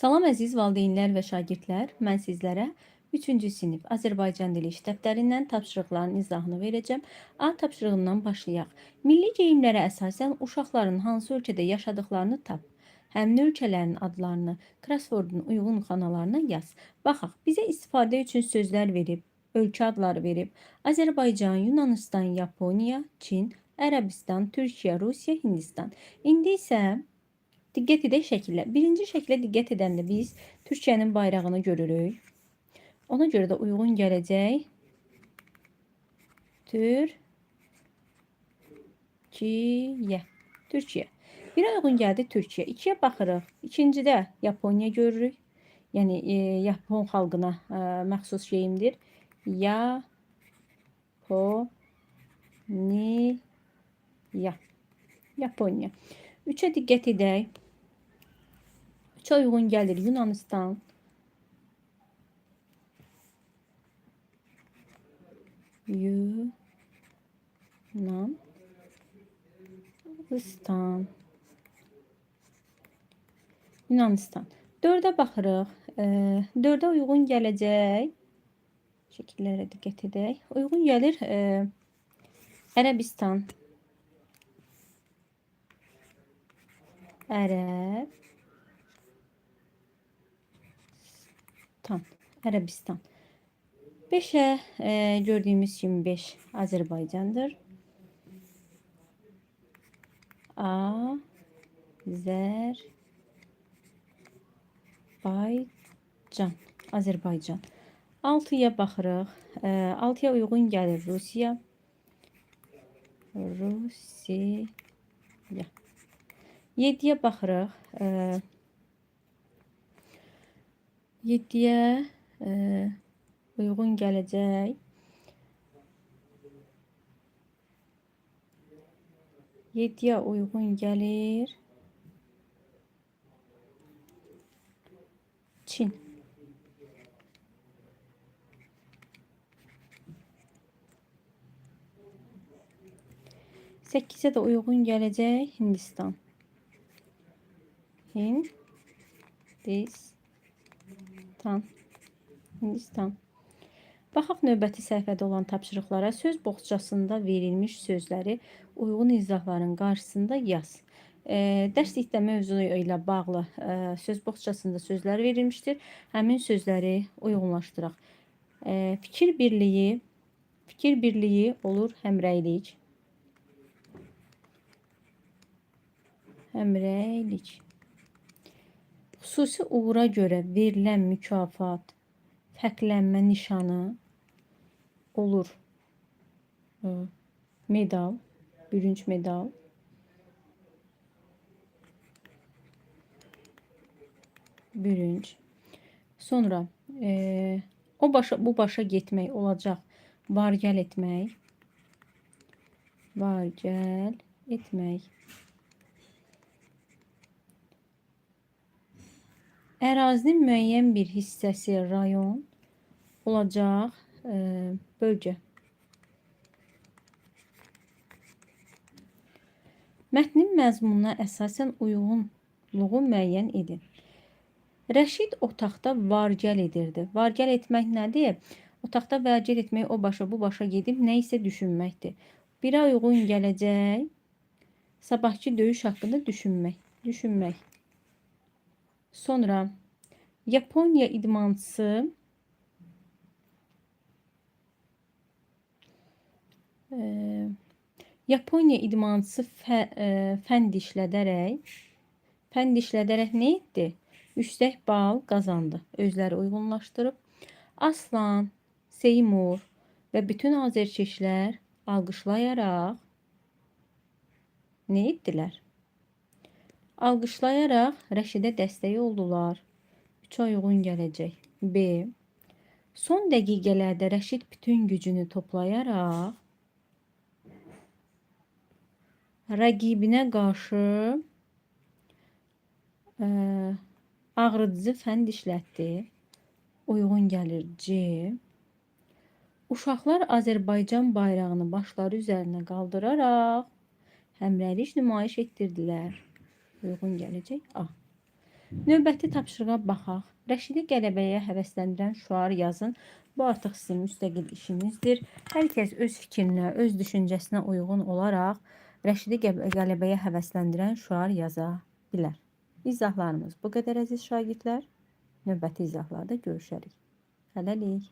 Salam əziz valideynlər və şagirdlər, mən sizlərə 3-cü sinif Azərbaycan dili iş dəftərindən tapşırıqların izahını verəcəm. A tapşırığından başlayaq. Milli geyimlərə əsasən uşaqların hansı ölkədə yaşadıklarını tap. Həmin ölkələrin adlarını crosswordun uyğun xanalarına yaz. Baxaq, bizə istifadə üçün sözlər verib, ölkə adları verib. Azərbaycan, Yunanistan, Yaponiya, Çin, Ərəbistan, Türkiyə, Rusiya, Hindistan. İndi isə diqqət edək şəkillə. Birinci şəklə diqqət edəndə biz Türkiyənin bayrağını görürük. Ona görə də uyğun gələcək Türkiyə. Türkiyə. Birə uyğun gəldi Türkiyə. İkiyə baxırıq. İkincidə Yaponiya görürük. Yəni Yapon xalqına məxsus geyimdir. Yaponiya. Yaponiya. Üçə diqqət edək. Üçə uyğun gəlir Yunanistan. Yunanistan. Dördə baxırıq. Dördə uyğun gələcək. Şəkillərə diqqət edək. Uyğun gəlir Ərəbistan. Ərəbistan. 5'e gördüğümüz kimi 5 Azərbaycandır. Azərbaycan. 6'ya baxırıq. 6'ya uyğun gəlir Rusiya. 7'ye baxırıq. 7'ye uyğun gələcək. 7'ye uyğun gəlir Çin. 8'e də uyğun gələcək Hindistan. Hindistan. Baxaq növbəti səhifədə olan tapşırıqlara. Söz boğçasında verilmiş sözləri uyğun izahların qarşısında yaz. Dərslikdə mövzu ilə bağlı söz boğçasında sözlər verilmişdir. Həmin sözləri uyğunlaşdıraq. Fikir birliyi olur həmrəylik. Xüsusi uğura görə verilən mükafat, fərqlənmə nişanı olur. Medal, bürünc medal. Sonra o başa bu başa getmək olacaq. Var gəl etmək. Ərazinin müəyyən bir hissəsi rayon olacaq bölgə. Mətnin məzmununa əsasən uyğunluğu müəyyən edin. Rəşid otaqda var gəl edirdi. Var gəl etmək nədir? Otaqda var gəl etmək o başa bu başa gedib nə isə düşünməkdir. Birə uyğun gələcək sabahki döyüş haqqında düşünmək. Sonra Yaponiya idmançısı fənd işlədərək nə etdi? Yüksək bal qazandı. Özləri uyğunlaşdırıb. Aslan, Seymur və bütün azərkeşlər alqışlayaraq nə etdilər? Alqışlayaraq Rəşidə dəstək oldular. 3'ə uyğun gələcək. B. Son dəqiqələrdə Rəşid bütün gücünü toplayaraq rəqibinə qarşı ağrıdıcı fənd işlətdi. Uyğun gəlir C. Uşaqlar Azərbaycan bayrağını başları üzərinə qaldıraraq həmrəylik nümayiş etdirdilər. Uyğun gələcək A. Növbəti tapşırığa baxaq. Rəşidi qələbəyə həvəsləndirən şüar yazın. Bu artıq sizin müstəqil işinizdir. Hər kəs öz fikrinə, öz düşüncəsinə uyğun olaraq Rəşidi qələbəyə həvəsləndirən şüar yaza bilər. İzahlarımız bu qədər əziz şagirdlər. Növbəti izahlarda görüşərik. Hələlik.